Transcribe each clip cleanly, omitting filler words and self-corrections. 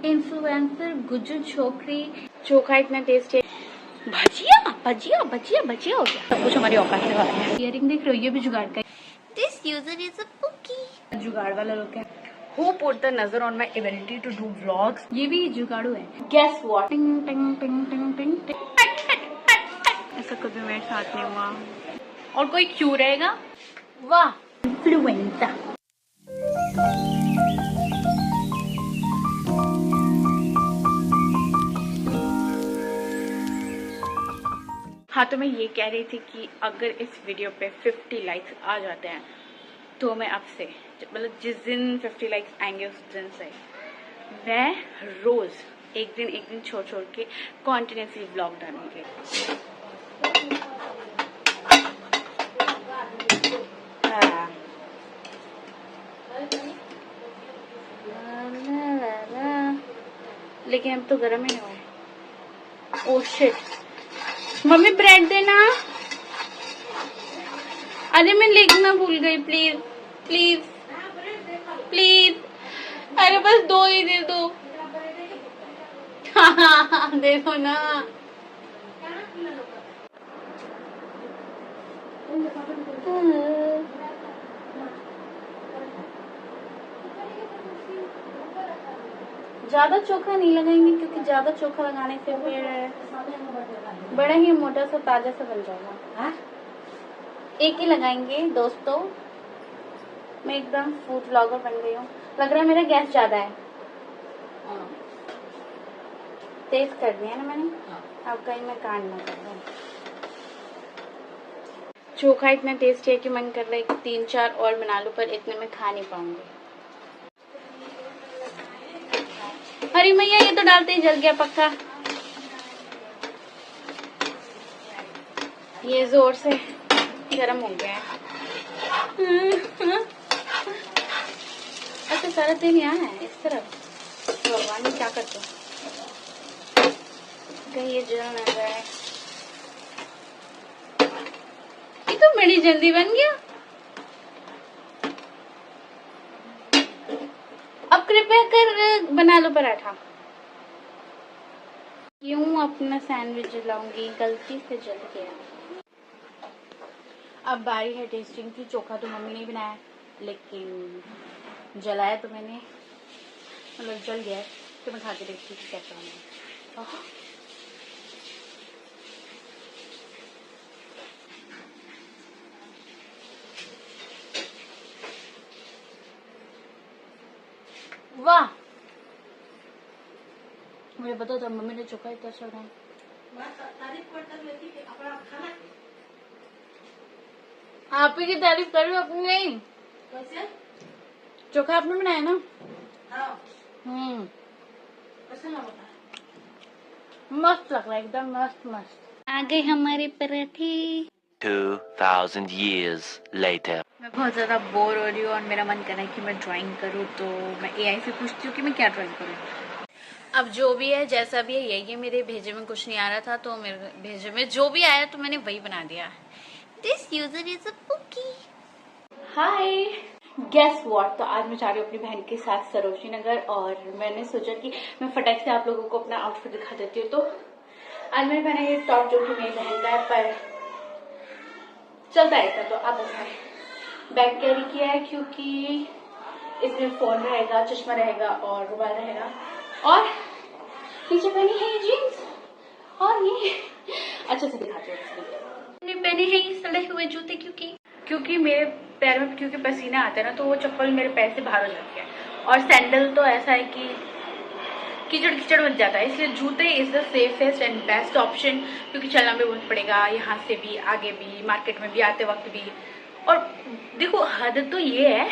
Influencer Gujju छोकरी। चोखा इतना tasty है। भजिया भजिया भजिया भजिया हो गया। सब कुछ हमारी औकात से वाला है। इयरिंग देख रहे हो, ये भी जुगाड़ का। This user is a पुकी। जुगाड़ वाला लोग है। Who put the nazar on my ability to do vlogs? ये भी जुगाड़ू है। Guess what? टिंग टिंग टिंग टिंग टिंग टिंग। ऐसा कभी मेरे साथ नहीं हुआ। और कोई क्यों रहेगा? वाह, इन्फ्लुएंसर। हाँ, तो मैं ये कह रही थी कि अगर इस वीडियो पे 50 लाइक्स आ जाते हैं तो मैं आपसे, मतलब जिस दिन 50 लाइक्स आएंगे उस दिन से मैं रोज एक दिन छोड़ छोड़ के कॉन्टिन्यूसली व्लॉग डालूंगी। लेकिन अब तो गर्म ही नहीं हुआ। ओह शिट, मम्मी ब्रेड देना। अरे मैं लिखना भूल गई, प्लीज प्लीज प्लीज। अरे बस 2 ही दे दो। हाँ दे दो ना। ज्यादा चोखा नहीं लगाएंगे क्योंकि ज्यादा चोखा लगाने से फिर बड़ा ही मोटा सा ताजा सा बन जाएगा। एक ही लगाएंगे दोस्तों। मैं एकदम फूड व्लॉगर बन गई हूँ। लग रहा है मेरा गैस ज्यादा है। तेज कर दिया ना मैंने। अब कहीं मैं कांड ना कर दूं। चोखा इतना टेस्टी है कि मन कर रहा है कि 3-4 और बना लूं, पर इतने में खा नहीं पाऊंगी। अरे मैया, ये तो डालते ही जल गया पक्का। ये जोर से गरम हो गया है। अच्छा, सारा दिन यहाँ है इस तरफ। भगवान ने क्या करते कहीं ये जल ना जाए। ये तो बड़ी जल्दी बन गया। अब कृपया कर बना लो पराठा। क्यों अपना सैंडविच जलाऊंगी, गलती से जल गया। अब बारी है टेस्टिंग की। चोखा तो मम्मी ने बनाया, लेकिन जलाया तो मैंने, मतलब जल गया है। तो मैं खा के देखती हूँ कैसा बना है। वाह, मुझे पता था मम्मी ने चोखा इतना अच्छा बनाया। आप ही की तारीफ कर रही हो, अपनी नहीं। कैसे? चोखा आपने बनाया ना? मस्त लग रहा है, एकदम मस्त मस्त। आ गए हमारे पराठे। 2000 years later. मैं बहुत ज्यादा बोर हो रही हूँ और मेरा मन कर रहा है कि मैं ड्राइंग करूँ, तो मैं एआई से पूछती हूँ कि मैं क्या ड्राइंग करूँ। अब जो भी है, जैसा भी है, ये मेरे भेजे में कुछ नहीं आ रहा था, तो मेरे भेजे में जो भी आया तो मैंने वही बना दिया। This user is a pookie. Hi, guess what, तो आज मैं जा रही हूँ अपनी बहन के साथ सरोजनी नगर, और मैंने सोचा कि मैं फटाक से आप लोगों को अपना आउटफिट दिखा देती हूँ। तो आज मैंने पहना ये टॉप जो कि मेरी बहन का है, पर चलता है तो आप बैग कैरी किया है क्योंकि इसमें फोन रहेगा, चश्मा रहेगा और रुमाल रहेगा, और नीचे पहनी है ये जीन्स, और ये अच्छे से दिखाती हूँ। पहने हैं ये सड़े हुए जूते क्योंकि मेरे पैर में क्योंकि पसीना आता है ना, तो वो चप्पल मेरे पैर से बाहर हो जाती है, और सैंडल तो ऐसा है कि कीचड़ कीचड़ बन जाता है, इसलिए जूते is the safest and best option, क्योंकि चलना भी बहुत पड़ेगा यहाँ से भी, आगे भी, मार्केट में भी आते वक्त भी। और देखो, हद तो ये है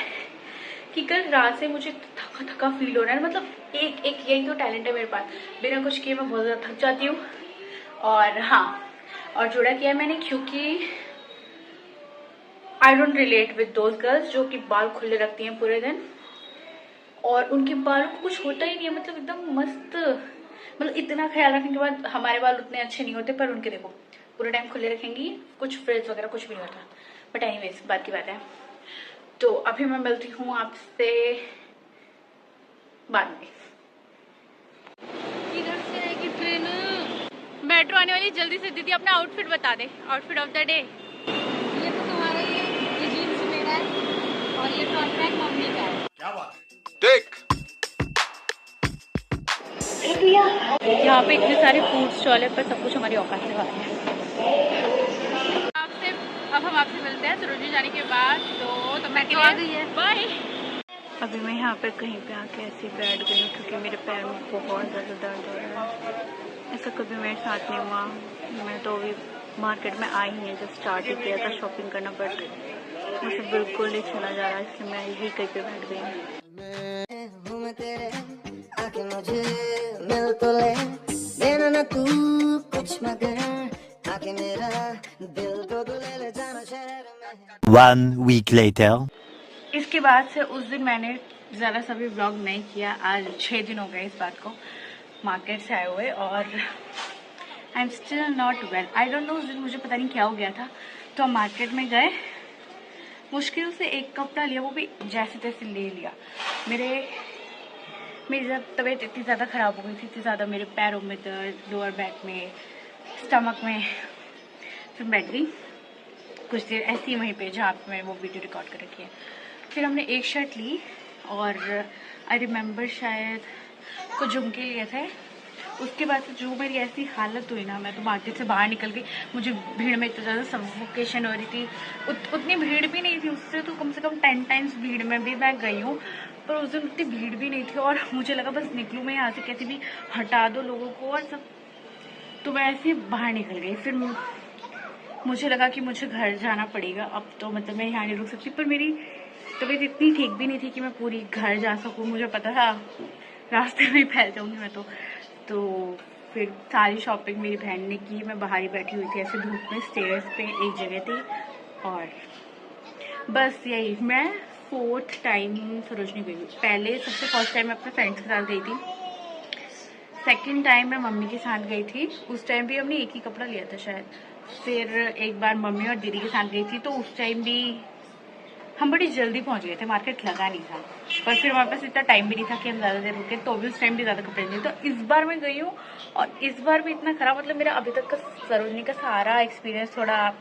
कि कल रात से मुझे थका थका फील हो रहा है, मतलब एक यही तो टैलेंट है मेरे पास, बिना कुछ किए मैं बहुत ज्यादा थक जाती हूँ। और हाँ, और जोड़ा किया मैंने क्योंकि I don't relate with those girls जो कि बाल खुले रखती हैं पूरे दिन, और उनके बालों को कुछ होता ही नहीं है, मतलब एकदम मस्त, मतलब इतना ख्याल रखने के बाद हमारे बाल उतने अच्छे नहीं होते, पर उनके देखो पूरे टाइम खुले रखेंगी, कुछ फ्रिज वगैरह कुछ भी नहीं होता। बट एनीवेज, बात की बात है। तो अभी मैं मिलती हूँ आपसे बाद में। करवाने वाली, जल्दी से दीदी अपना आउटफिट बता दे, आउटफिट ऑफ द डे। ये तो तुम्हारा ही है, ये जीन्स मेरा है और ये टॉप ट्रैक मम्मी का है। क्या बात है। देख यहाँ पे इतने सारे फूड स्टॉल है, पर सब कुछ हमारी औकात से बाहर है। अब हम आपसे मिलते हैं सरोजनी जाने के बाद। तो मैं आ गई है, बाय। अभी मैं यहाँ पे कहीं पे आके ऐसे बैठ गई हूँ क्योंकि मेरे पैर में बहुत ज़्यादा दर्द हो रहा है। ऐसा कभी मेरे साथ नहीं हुआ। मैं तो अभी मार्केट में आई ही है, जब स्टार्ट ही किया था शॉपिंग करना, बट मुझे बिल्कुल नहीं चला जा रहा, इसलिए मैं यही कहीं पे बैठ गई हूँ। 1 week later. इसके बाद से उस दिन मैंने ज़रा सा भी व्लॉग नहीं किया। आज 6 दिन हो गए इस बात को मार्केट से आए हुए, और I am still not well. I don't know, उस दिन मुझे पता नहीं क्या हो गया था। तो हम मार्केट में गए, मुश्किल से एक कपड़ा लिया, वो भी जैसे तैसे ले लिया। मेरी जब तबीयत इतनी ज़्यादा ख़राब हो गई थी, इतनी ज़्यादा मेरे पैरों में दर्द, लोअर बैक में, स्टमक में, फिर बैठ गई कुछ देर ऐसी वहीं पे जहाँ पे मैं वो वीडियो रिकॉर्ड कर रखी है। फिर हमने एक शर्ट ली और आई रिमेंबर शायद कुछ झुमके लिए थे। उसके बाद से जो मेरी ऐसी हालत हुई ना, मैं तो मार्केट से बाहर निकल गई। मुझे भीड़ में इतना ज़्यादा सफोकेशन हो रही थी। उतनी भीड़ भी नहीं थी, उससे तो कम से कम 10 टाइम्स भीड़ में भी मैं गई हूँ, पर उस दिन उतनी भीड़ भी नहीं थी। और मुझे लगा बस निकलूँ मैं यहाँ से, कैसे भी हटा दो लोगों को और सब। तो मैं ऐसे बाहर निकल गई। फिर मुझे लगा कि मुझे घर जाना पड़ेगा अब, तो मतलब मैं यहाँ नहीं रुक सकती। पर मेरी तबीयत इतनी ठीक भी नहीं थी कि मैं पूरी घर जा सकूँ। मुझे पता था रास्ते में ही फैल जाऊँगी मैं तो फिर सारी शॉपिंग मेरी बहन ने की। मैं बाहर ही बैठी हुई थी ऐसे धूप में, स्टेयर्स पे एक जगह थी। और बस यही, मैं 4th टाइम सरोजनी गई हूँ। पहले सबसे फर्स्ट टाइम मैं अपने फ्रेंड्स के साथ गई थी, सेकंड टाइम मैं मम्मी के साथ गई थी। उस टाइम भी हमने एक ही कपड़ा लिया था शायद। फिर एक बार मम्मी और दीदी के साथ गई थी, तो उस टाइम भी हम बड़ी जल्दी पहुंच गए थे, मार्केट लगा नहीं था। पर फिर हमारे पास इतना टाइम भी नहीं था कि हम ज़्यादा देर रुके, तो भी उस टाइम भी ज़्यादा कपड़े नहीं। तो इस बार मैं गई हूँ और इस बार भी इतना खराब, मतलब मेरा अभी तक का सरोजनी का सारा एक्सपीरियंस थोड़ा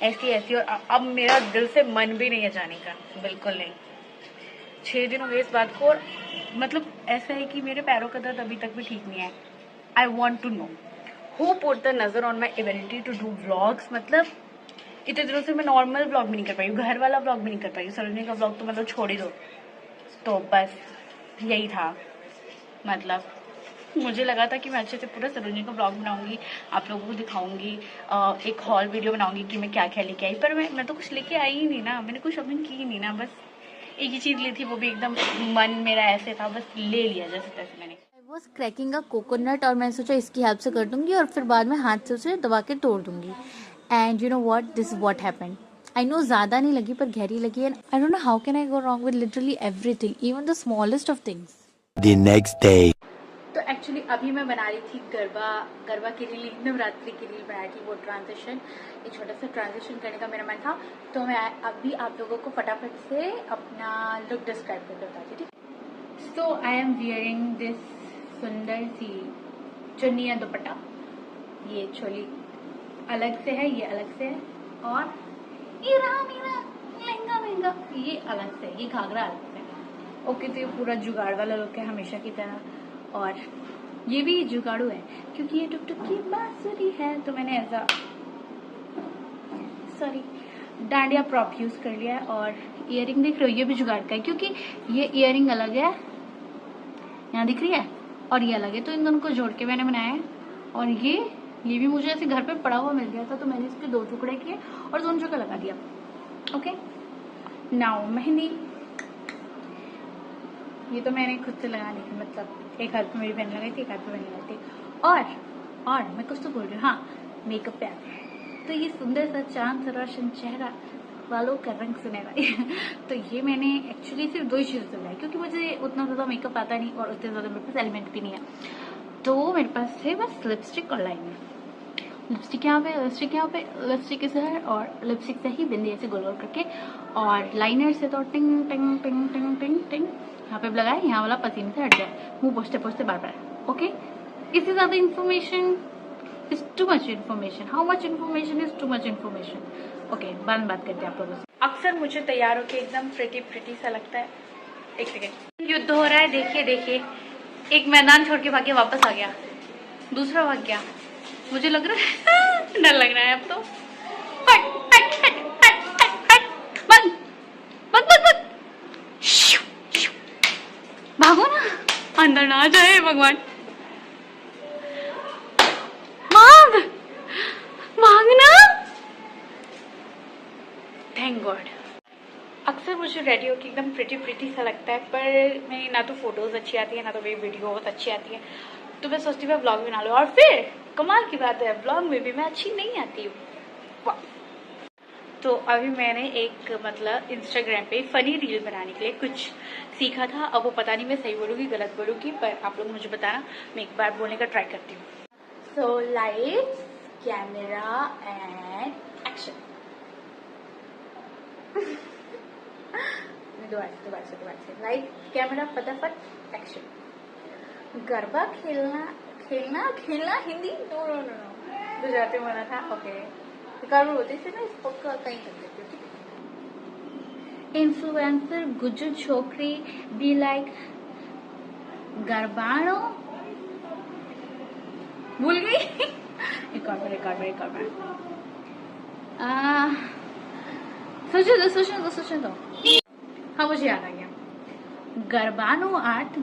ऐसी। और अब मेरा दिल से मन भी नहीं है जाने का, बिल्कुल नहीं। 6 दिन हो गए इस बात को, और मतलब ऐसा है कि मेरे पैरों का दर्द अभी तक भी ठीक नहीं है। I want to know who put the नजर on my ability to do vlogs. मतलब इतने दिनों से मैं नॉर्मल व्लॉग भी नहीं कर पाई हूँ, घर वाला व्लॉग भी नहीं कर पाई हूँ, सरोजनी का व्लॉग तो मतलब छोड़ ही दो। तो बस यही था। मतलब मुझे लगा था कि मैं अच्छे से पूरा सरोजनी का व्लॉग बनाऊंगी, आप लोगों को दिखाऊंगी, एक हॉल वीडियो बनाऊंगी कि मैं क्या क्या लेके आई। पर मैं तो कुछ लेके आई ही नहीं ना, मैंने कुछ शॉपिंग की ही नहीं ना। बस एक ही चीज़ ली थी, वो भी एकदम मन मेरा ऐसे था, बस ले लिया जैसे तैसे मैंने। I was cracking a coconut, और मैंने सोचा इसकी हेल्प से कर दूंगी और फिर बाद में हाथ से उसे दबा के तोड़ दूंगी। And you know what, this what happened. I know ज़्यादा नहीं लगी पर गहरी लगी, and I don't know how can I go wrong with literally everything, even the smallest of things. The next day. तो एक्चुअली अभी मैं बना रही थी गरबा की रील, नवरात्रि की रील बनाई थी। वो ट्रांजिशन, एक छोटा सा ट्रांजिशन करने का मेरा मन था। तो मैं अभी आप लोगों को फटाफट से अपना लुक डिस्क्राइब करके बताती थी। सो आई एम वियरिंग दिस सुंदर सी चुन्नी या दुपट्टा। ये चोली अलग से है, ये अलग से है, और ये रहा मेरा लहंगा, ये अलग से, ये घाघरा अलग से। ओके, तो ये पूरा जुगाड़ वाला लुक है हमेशा की तरह। और ये भी जुगाड़ू है क्योंकि ये टुक टुक की बांसुरी है, तो मैंने ऐसा डांडिया प्रॉप यूज कर लिया है। और इयरिंग देख रहे हो, ये भी जुगाड़ का है क्योंकि ये इयरिंग अलग है, यहाँ दिख रही है, और ये अलग है, तो इन दोनों को जोड़ के मैंने बनाया है। और ये भी मुझे ऐसे घर पे पड़ा हुआ मिल गया था, तो मैंने इसके 2 टुकड़े किए और दोनों जगह लगा दिया। ओके, नाउ मेहंदी, ये तो मैंने खुद से लगा ली थी, मतलब एक हाथ पे मेरी बहन लगाई थी, एक हाथ पे मैंने लगाई थी। और मैं कुछ तो बोल रही हूँ, हाँ, मेकअप पे आते हैं। तो ये सुंदर सा चांद सा रोशन चेहरा, बालों का रंग सुनहरा। तो ये मैंने एक्चुअली सिर्फ 2 ही चीज़ें लगाई क्योंकि मुझे उतना ज़्यादा मेकअप आता नहीं और उतने ज़्यादा मेरे पास एलिमेंट भी नहीं है। तो मेरे पास थे बस लिपस्टिक और लाइनर। लिपस्टिक यहाँ पे, लिपस्टिक इसे है, और लिपस्टिक से ही बिंदी ऐसे गोल गोल करके, और लाइनर से तो टिंग टिंग टिंग टिंग टिंग टिंग यहाँ पे लगाए, यहाँ वाला पसीने से हट जाए, मुंह पोछते पोछते बार बार। ओके, इससे ज़्यादा information is too much information. How much information is too much information. Okay, बाद में बात करते हैं आप लोगों से. अक्सर मुझे तैयार होकर एकदम प्रिटी सा लगता है. एक सेकेंड, युद्ध हो रहा है. देखिए देखिए, एक मैदान छोड़ के भाग के वापस आ गया, दूसरा भाग गया. मुझे लग रहा है डर लग रहा है अब तो. हट हट हट हट हट हट, बंद बंद बंद बंद. भागो ना, अंदर ना आ जाए भगवान. भाग भागना. Thank God. अक्सर मुझे रेडी होकर एकदम प्रिटी सा लगता है, पर मेरी ना तो फोटोज अच्छी आती है ना तो मेरी वीडियोस अच्छी आती है. तो मैं सोचती हूँ ब्लॉग बना लो, और फिर कमाल की बात है ब्लॉग में भी मैं अच्छी नहीं आती हूँ. वाह. तो अभी मैंने एक मतलब इंस्टाग्राम पे फनी रील बनाने के लिए कुछ सीखा था. अब वो पता नहीं मैं सही बोलूँगी गलत बोलूँगी, पर आप लोग मुझे बताना. मैं एक बार बोलने का ट्राई करती हूँ. सो लाइट्स, कैमरा एंड एक्शन. दोबारा से लाइट कैमरा फटाफट एक्शन. गरबा खेलना हिंदी. नो गुजराती में बना था. ओके, एक बार बोलते थे ना, इसको कहीं कर देते थे. इन्फ्लुएंसर गुज्जू छोकरी बी लाइक गरबानो. भूल गई. एक और बार. सोचो दो. हाँ, मुझे याद आ गया. गरबानो अर्थ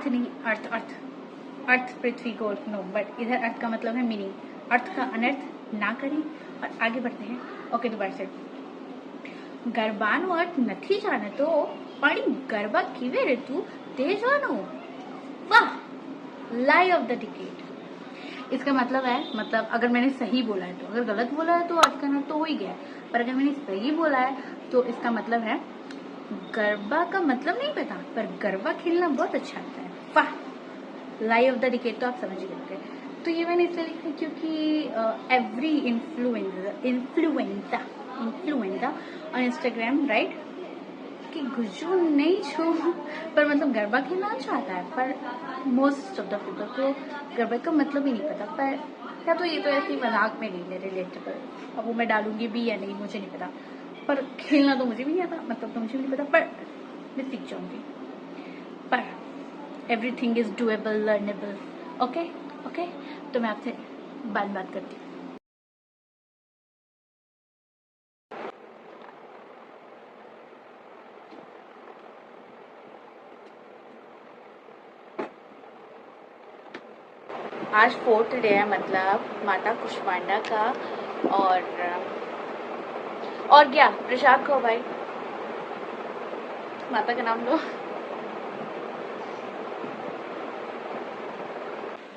नहीं, अर्थ पृथ्वी गोल. नो, बट इधर अर्थ का मतलब है मीनिंग. अर्थ का अनर्थ ना करें और आगे बढ़ते हैं. ओके, दोबारा से. गरबानो अर्थ नहीं जाने तो पानी गरबा किवे रे तू ते जानो. वाह, लाई ऑफ द डिकेड. इसका मतलब है, मतलब अगर मैंने सही बोला है तो, अगर गलत बोला है तो अर्थ का अनर्थ तो हो ही गया है, पर अगर मैंने सही बोला है तो इसका मतलब है गरबा का मतलब नहीं पता, पर गरबा खेलना बहुत अच्छा लगता है. वाह, लाई ऑफ द डिकेड तो आप समझ ही गए. तो ये मैंने इसलिए लिखा क्योंकि every influencer on Instagram right कि गुज्जू नहीं छू, पर मतलब गरबा खेलना अच्छा आता है, पर मोस्ट ऑफ द पीपल को गरबा का मतलब ही नहीं पता. पर क्या तो ये तो ऐसे ही मजाक में नहीं है रिलेटेबल. अब वो मैं डालूंगी भी या नहीं मुझे नहीं पता, पर खेलना तो मुझे भी नहीं आता, मतलब तो मुझे भी नहीं पता, पर मैं सीख जाऊंगी. पर everything is doable, learnable. Okay, तो मैं आपसे बात करती हूँ. आज 4th डे है, मतलब माता कुष्मांडा का. और क्या प्रसाद खाओ भाई, माता का नाम लो.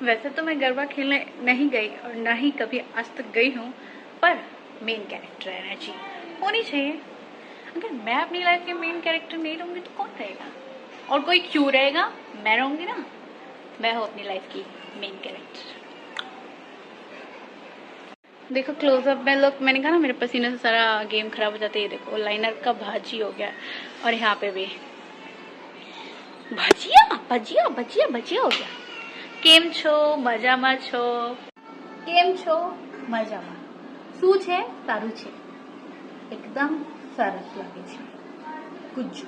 वैसे तो मैं गरबा खेलने नहीं गई और ना ही कभी आज तक गई हूँ, पर मेन कैरेक्टर रहना चाहिए, होनी चाहिए. अगर मैं अपनी लाइफ के मेन कैरेक्टर नहीं रहूंगी तो कौन रहेगा, और कोई क्यों रहेगा. मैं रहूंगी ना, मैं हूँ अपनी लाइफ की मेन कैरेक्टर. देखो क्लोजअप में लोग, मैंने कहा ना मेरे पसीने से सारा गेम खराब हो जाता है. ये देखो लाइनर का भाजी हो गया, और यहाँ पे भी भजिया हो गया. केम छो मजामा छो, શું છે સારું છે, એકદમ સરસ લાગે છે. ગુજ્જુ.